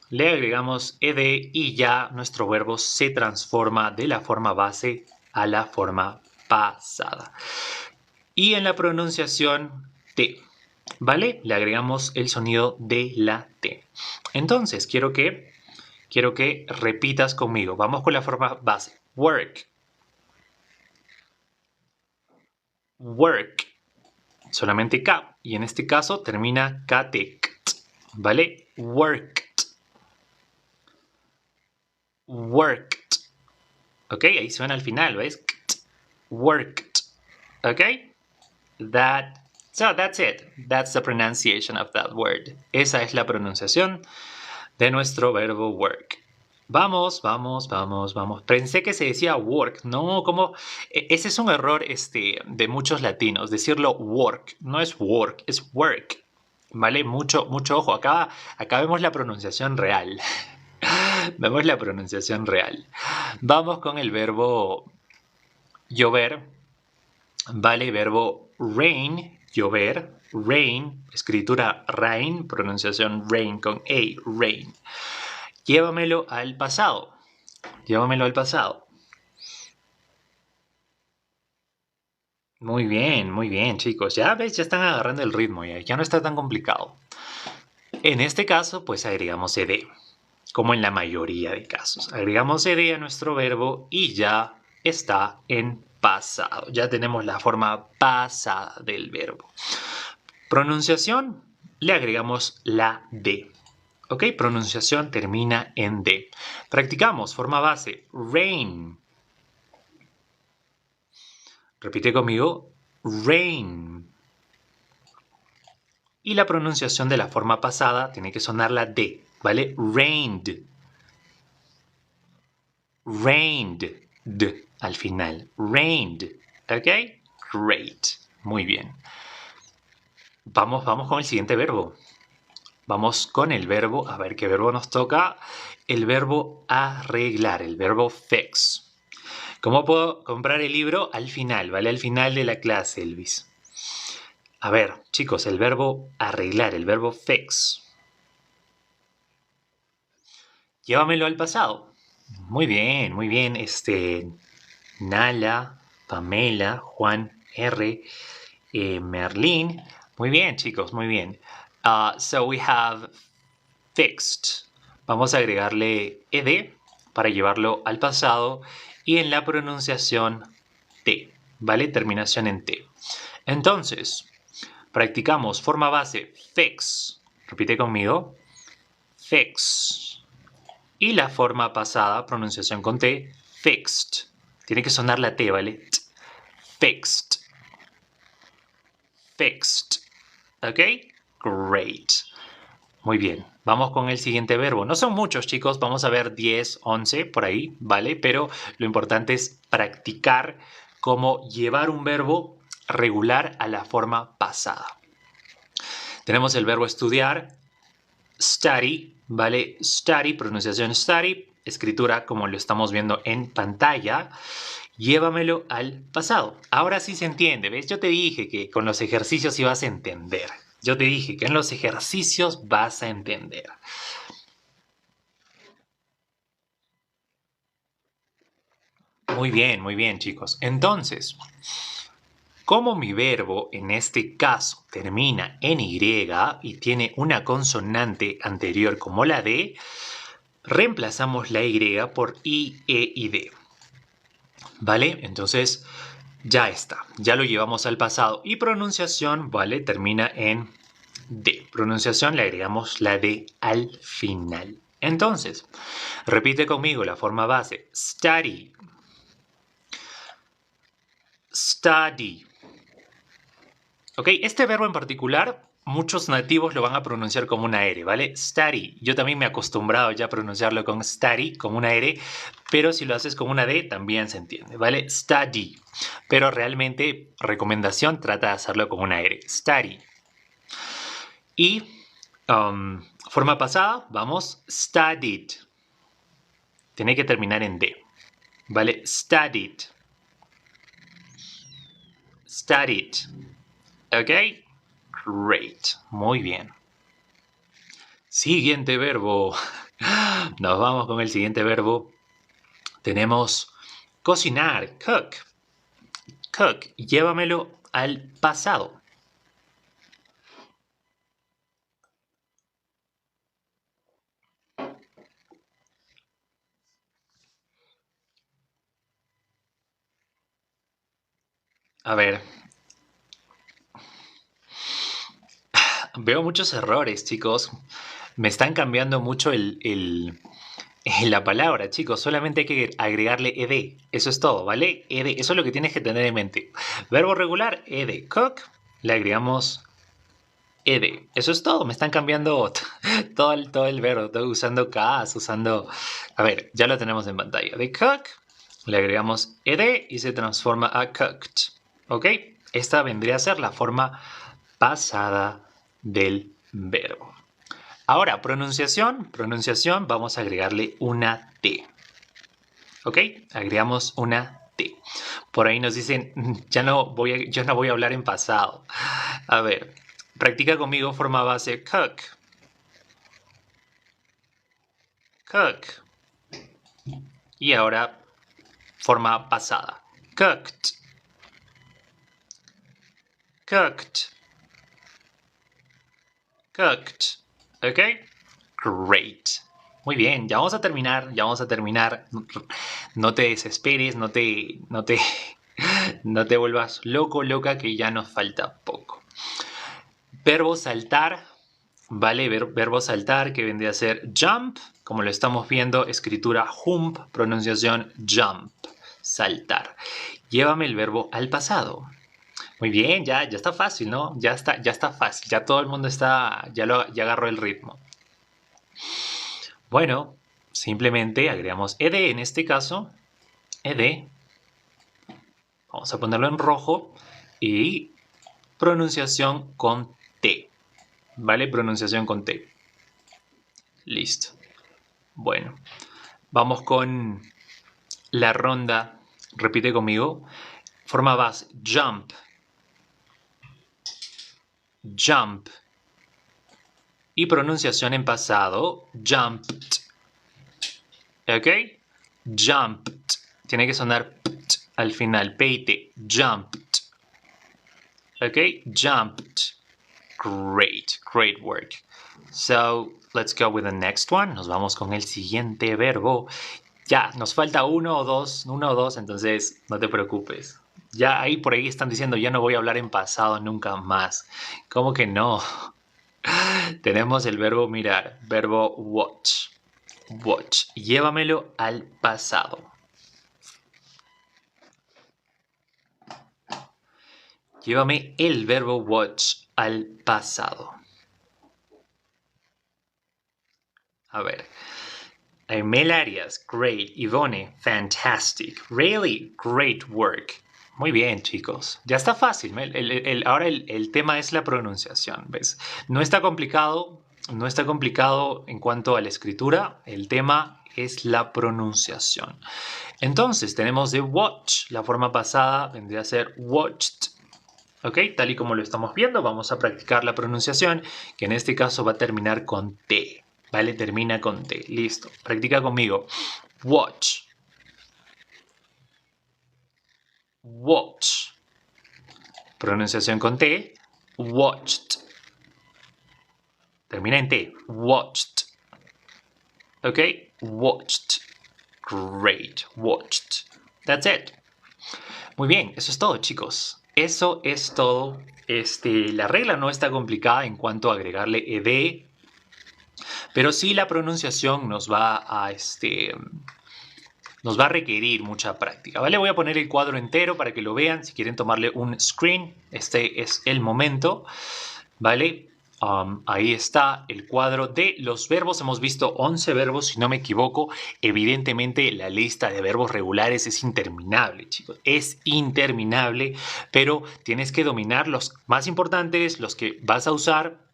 Le agregamos ed y ya nuestro verbo se transforma de la forma base a la forma pasada. Y en la pronunciación T, ¿vale? Le agregamos el sonido de la T. Entonces, quiero que repitas conmigo. Vamos con la forma base. Work. Work. Solamente K. Y en este caso termina KT. ¿Vale? Worked. Worked. ¿Ok? Ahí suena al final, ¿ves? Worked. ¿Ok? So that's it. That's the pronunciation of that word. Esa es la pronunciación de nuestro verbo work. Vamos. Pensé que se decía work. No, como... Ese es un error de muchos latinos. Decirlo work. No es work, es work. ¿Vale? Mucho ojo. Acá vemos la pronunciación real. Vemos la pronunciación real. Vamos con el verbo llover. Vale, verbo rain, llover. Rain, escritura rain, pronunciación rain con A, rain. Llévamelo al pasado. Muy bien, chicos. Ya ves, ya están agarrando el ritmo, ya no está tan complicado. En este caso, pues agregamos ed, como en la mayoría de casos. Agregamos ed a nuestro verbo y ya está en pasado. Ya tenemos la forma pasada del verbo. Pronunciación, le agregamos la D. ¿Ok? Pronunciación termina en D. Practicamos, forma base, rain. Repite conmigo, rain. Y la pronunciación de la forma pasada tiene que sonar la D, ¿vale? Rained. Rained. D al final. Rained. ¿Ok? Great. Muy bien. Vamos con el siguiente verbo. Vamos con el verbo, a ver qué verbo nos toca. El verbo arreglar, el verbo fix. ¿Cómo puedo comprar el libro? Al final, ¿vale? Al final de la clase, Elvis. A ver, chicos, el verbo arreglar, el verbo fix. Llévamelo al pasado. Muy bien. Nala, Pamela, Juan R, Merlín. Muy bien, chicos, muy bien. So we have fixed. Vamos a agregarle ed para llevarlo al pasado y en la pronunciación T, ¿vale? Terminación en T. Entonces, practicamos forma base fix. Repite conmigo. Fix. Y la forma pasada, pronunciación con T, fixed. Tiene que sonar la T, ¿vale? Fixed. Fixed. ¿Ok? Great. Muy bien. Vamos con el siguiente verbo. No son muchos, chicos. Vamos a ver 10, 11 por ahí, ¿vale? Pero lo importante es practicar cómo llevar un verbo regular a la forma pasada. Tenemos el verbo estudiar, study, ¿vale? Study, pronunciación study, escritura como lo estamos viendo en pantalla. Llévamelo al pasado. Ahora sí se entiende, ¿ves? Yo te dije que con los ejercicios ibas a entender. Yo te dije que en los ejercicios vas a entender. Muy bien, chicos. Entonces, como mi verbo en este caso termina en Y y tiene una consonante anterior como la D, reemplazamos la Y por I, E y D. ¿Vale? Entonces, ya está. Ya lo llevamos al pasado. Y pronunciación, ¿vale? Termina en D. Pronunciación le agregamos la D al final. Entonces, repite conmigo la forma base. Study. Study. Ok, este verbo en particular, muchos nativos lo van a pronunciar como una R, ¿vale? Study. Yo también me he acostumbrado ya a pronunciarlo con study, como una R, pero si lo haces con una D también se entiende, ¿vale? Study. Pero realmente, recomendación, trata de hacerlo con una R. Study. Y forma pasada, vamos, studied. Tiene que terminar en D, ¿vale? Studied. Studied. ¿Ok? Great. Muy bien. Siguiente verbo. Nos vamos con el siguiente verbo. Tenemos cocinar, cook. Cook. Llévamelo al pasado. A ver. Veo muchos errores, chicos. Me están cambiando mucho la palabra, chicos. Solamente hay que agregarle ed. Eso es todo, ¿vale? Ed. Eso es lo que tienes que tener en mente. Verbo regular, ed. Cook. Le agregamos ed. Eso es todo. Me están cambiando todo el verbo. Estoy usando Ks, usando... A ver, ya lo tenemos en pantalla. De cook, le agregamos ed y se transforma a cooked. ¿Ok? Esta vendría a ser la forma pasada del verbo. Ahora, pronunciación. Pronunciación, vamos a agregarle una T. ¿Ok? Agregamos una T. Por ahí nos dicen, yo no voy a hablar en pasado. A ver, practica conmigo forma base cook. Cook. Y ahora forma pasada. Cooked. Cooked. Cooked. ¿Ok? Great. Muy bien, ya vamos a terminar, ya vamos a terminar. No te desesperes, no te vuelvas loco, loca, que ya nos falta poco. Verbo saltar, ¿vale? Verbo saltar que vendría a ser jump, como lo estamos viendo, escritura hump, pronunciación jump, saltar. Llévame el verbo al pasado. Muy bien, ya está fácil, ¿no? Ya está fácil, ya todo el mundo ya agarró el ritmo. Bueno, simplemente agregamos ed en este caso, ed, vamos a ponerlo en rojo y pronunciación con T, ¿vale? Pronunciación con T. Listo. Bueno, vamos con la ronda, repite conmigo, forma base, jump, jump, y pronunciación en pasado, jumped, ¿ok? Jumped, tiene que sonar al final, peite, jumped. Okay, jumped. Great work. So, let's go with the next one. Nos vamos con el siguiente verbo. Ya, nos falta uno o dos, entonces no te preocupes. Ya ahí por ahí están diciendo, ya no voy a hablar en pasado nunca más. ¿Cómo que no? Tenemos el verbo mirar, verbo watch. Watch. Llévamelo al pasado. Llévame el verbo watch al pasado. A ver. Mel Arias, great. Ivone, fantastic. Really, great work. Muy bien, chicos. Ya está fácil. Ahora el tema es la pronunciación, ¿ves? No está complicado, no está complicado en cuanto a la escritura. El tema es la pronunciación. Entonces, tenemos de watch. La forma pasada vendría a ser watched. ¿Ok? Tal y como lo estamos viendo, vamos a practicar la pronunciación, que en este caso va a terminar con T. ¿Vale? Termina con T. Listo. Practica conmigo. Watch. Watch. Pronunciación con T. Watched. Termina en T. Watched. ¿Ok? Watched. Great. Watched. That's it. Muy bien. Eso es todo, chicos. Eso es todo. La regla no está complicada en cuanto a agregarle ed, pero sí la pronunciación nos va a requerir mucha práctica, ¿vale? Voy a poner el cuadro entero para que lo vean. Si quieren tomarle un screen, este es el momento, ¿vale? Ahí está el cuadro de los verbos. Hemos visto 11 verbos, si no me equivoco. Evidentemente, la lista de verbos regulares es interminable, chicos. Es interminable, pero tienes que dominar los más importantes, los que vas a usar,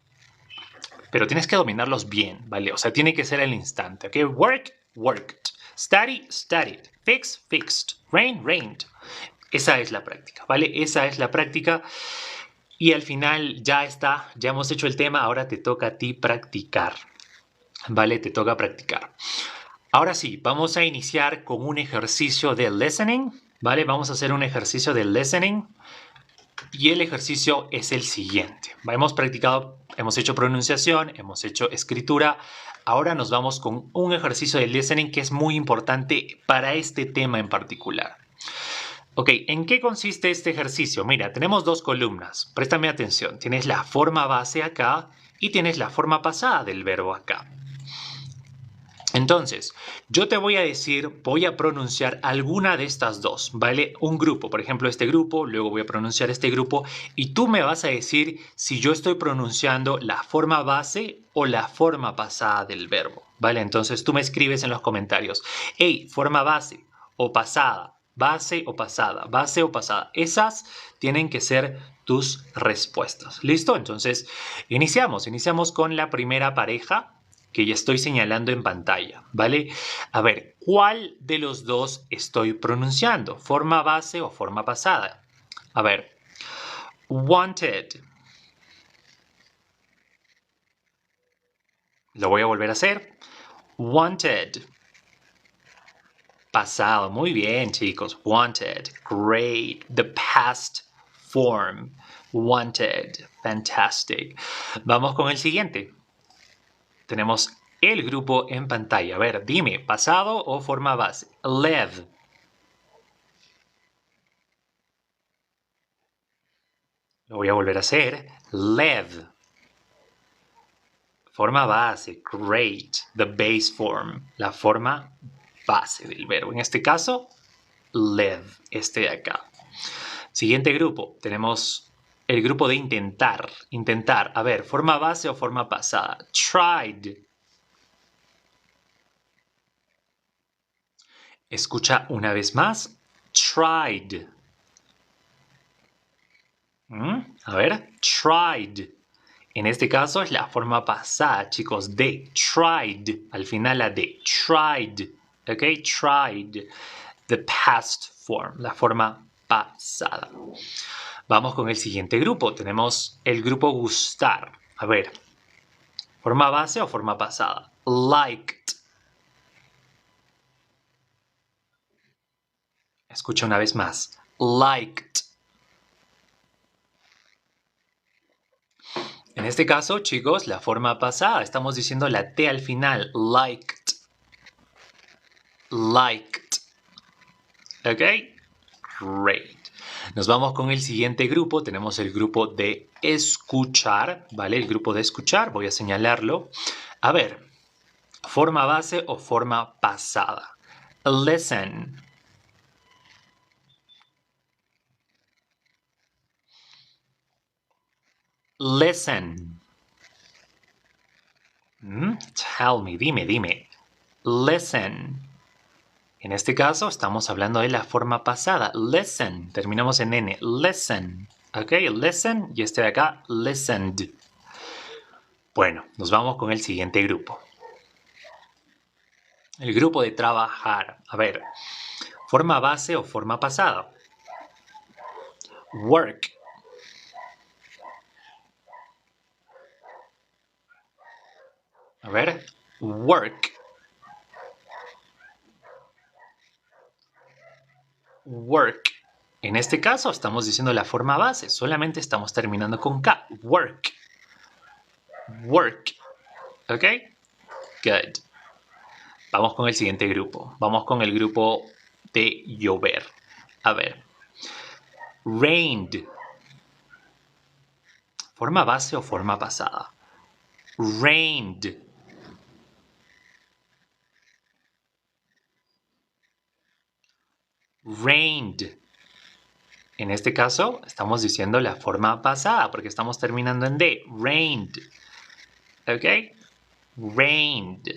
pero tienes que dominarlos bien, ¿vale? O sea, tiene que ser al instante, ¿ok? Work, worked. Study, studied. Fix, fixed. Rain, rained. Esa es la práctica, ¿vale? Esa es la práctica. Y al final ya está, ya hemos hecho el tema, ahora te toca a ti practicar, ¿vale? Te toca practicar. Ahora sí, vamos a iniciar con un ejercicio de listening, ¿vale? Vamos a hacer un ejercicio de listening. Y el ejercicio es el siguiente. Hemos practicado, hemos hecho pronunciación, hemos hecho escritura. Ahora nos vamos con un ejercicio de listening que es muy importante para este tema en particular. Ok, ¿en qué consiste este ejercicio? Mira, tenemos dos columnas. Préstame atención. Tienes la forma base acá y tienes la forma pasada del verbo acá. Entonces, yo te voy a decir, voy a pronunciar alguna de estas dos, ¿vale? Un grupo, por ejemplo, este grupo, luego voy a pronunciar este grupo y tú me vas a decir si yo estoy pronunciando la forma base o la forma pasada del verbo, ¿vale? Entonces tú me escribes en los comentarios, hey, forma base o pasada, base o pasada, base o pasada. Esas tienen que ser tus respuestas. ¿Listo? Entonces, iniciamos con la primera pareja que ya estoy señalando en pantalla, ¿vale? A ver, ¿cuál de los dos estoy pronunciando? ¿Forma base o forma pasada? A ver, wanted. Lo voy a volver a hacer. Wanted. Pasado. Muy bien, chicos. Wanted. Great. The past form. Wanted. Fantastic. Vamos con el siguiente. Tenemos el grupo en pantalla. A ver, dime, ¿pasado o forma base? Live. Lo voy a volver a hacer. Live. Forma base. Great. The base form. La forma base del verbo. En este caso, live. Este de acá. Siguiente grupo. Tenemos el grupo de intentar. Intentar. A ver, ¿forma base o forma pasada? Tried. Escucha una vez más. Tried. A ver. Tried. En este caso es la forma pasada, chicos, de tried. Al final la de tried. ¿Ok? Tried. The past form. La forma pasada. Vamos con el siguiente grupo. Tenemos el grupo gustar. A ver. ¿Forma base o forma pasada? Liked. Escucha una vez más. Liked. En este caso, chicos, la forma pasada. Estamos diciendo la T al final. Liked. Liked. ¿Ok? Great. Nos vamos con el siguiente grupo. Tenemos el grupo de escuchar, ¿vale? El grupo de escuchar. Voy a señalarlo. A ver, ¿forma base o forma pasada? Listen. Listen. Tell me, dime. Listen. En este caso estamos hablando de la forma pasada. Listen. Terminamos en N. Listen. ¿Ok? Listen. Y este de acá, listened. Bueno, nos vamos con el siguiente grupo. El grupo de trabajar. A ver, ¿forma base o forma pasada? Work. A ver, work. Work. En este caso estamos diciendo la forma base, solamente estamos terminando con K. Work. Work. ¿Ok? Good. Vamos con el siguiente grupo. Vamos con el grupo de llover. A ver. Rained. ¿Forma base o forma pasada? Rained. Rained. En este caso, estamos diciendo la forma pasada porque estamos terminando en D. Rained. ¿Ok? Rained.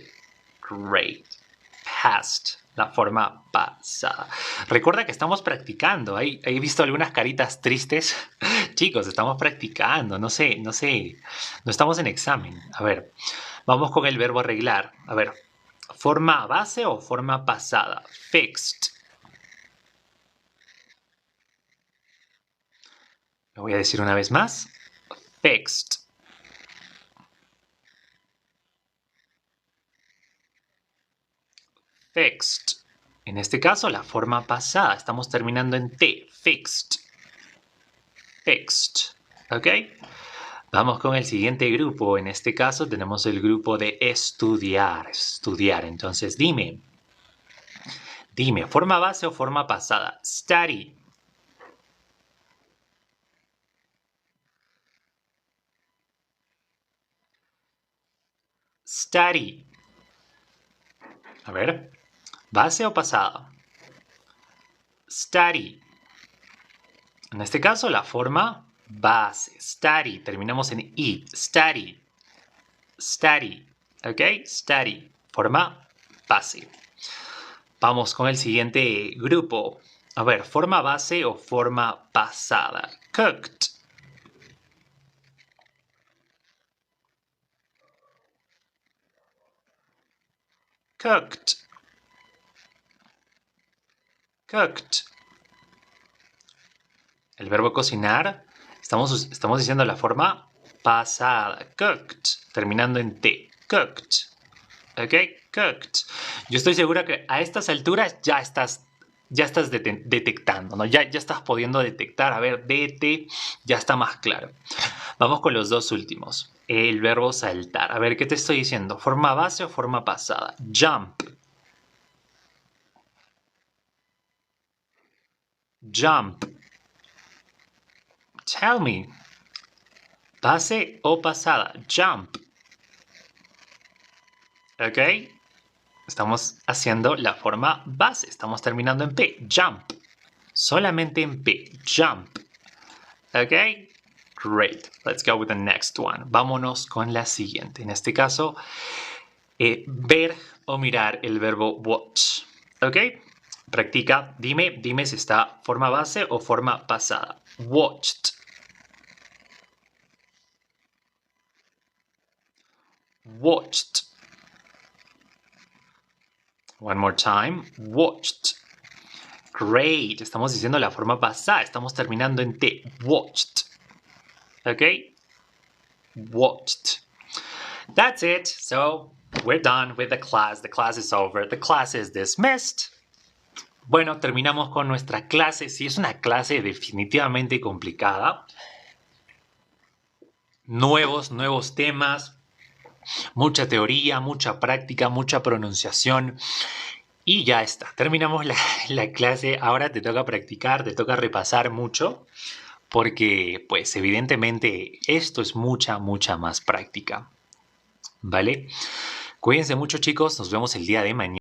Great. Past. La forma pasada. Recuerda que estamos practicando. He visto algunas caritas tristes. Chicos, estamos practicando. No sé. No estamos en examen. A ver, vamos con el verbo arreglar. A ver, ¿forma base o forma pasada? Fixed. Lo voy a decir una vez más. Fixed. Fixed. En este caso, la forma pasada. Estamos terminando en T. Fixed. Fixed. ¿Ok? Vamos con el siguiente grupo. En este caso tenemos el grupo de estudiar. Estudiar. Entonces, dime. Dime, ¿forma base o forma pasada? Study. Study. A ver, ¿base o pasada? Study. En este caso, la forma base. Study. Terminamos en I. Study. Study. ¿Ok? Study. Forma base. Vamos con el siguiente grupo. A ver, ¿forma base o forma pasada? Cooked. Cooked. Cooked. El verbo cocinar, estamos diciendo la forma pasada. Cooked. Terminando en T. Cooked. ¿Ok? Cooked. Yo estoy segura que a estas alturas ya estás detectando, ¿no? Ya estás pudiendo detectar. A ver, DT ya está más claro. Vamos con los dos últimos. El verbo saltar. A ver, ¿qué te estoy diciendo? ¿Forma base o forma pasada? Jump. Jump. Tell me. ¿Base o pasada? Jump. ¿Ok? Estamos haciendo la forma base. Estamos terminando en P. Jump. Solamente en P. Jump. ¿Ok? Great. Let's go with the next one. Vámonos con la siguiente. En este caso, ver o mirar el verbo watch. ¿Ok? Practica. Dime si está forma base o forma pasada. Watched. Watched. One more time. Watched. Great. Estamos diciendo la forma pasada. Estamos terminando en T. Watched. ¿Ok? Watched. That's it. So, we're done with the class. The class is over. The class is dismissed. Bueno, terminamos con nuestra clase. Sí, es una clase definitivamente complicada. Nuevos temas. Mucha teoría, mucha práctica, mucha pronunciación. Y ya está. Terminamos la clase. Ahora te toca practicar, te toca repasar mucho. Porque, pues, evidentemente, esto es mucha más práctica. ¿Vale? Cuídense mucho, chicos. Nos vemos el día de mañana.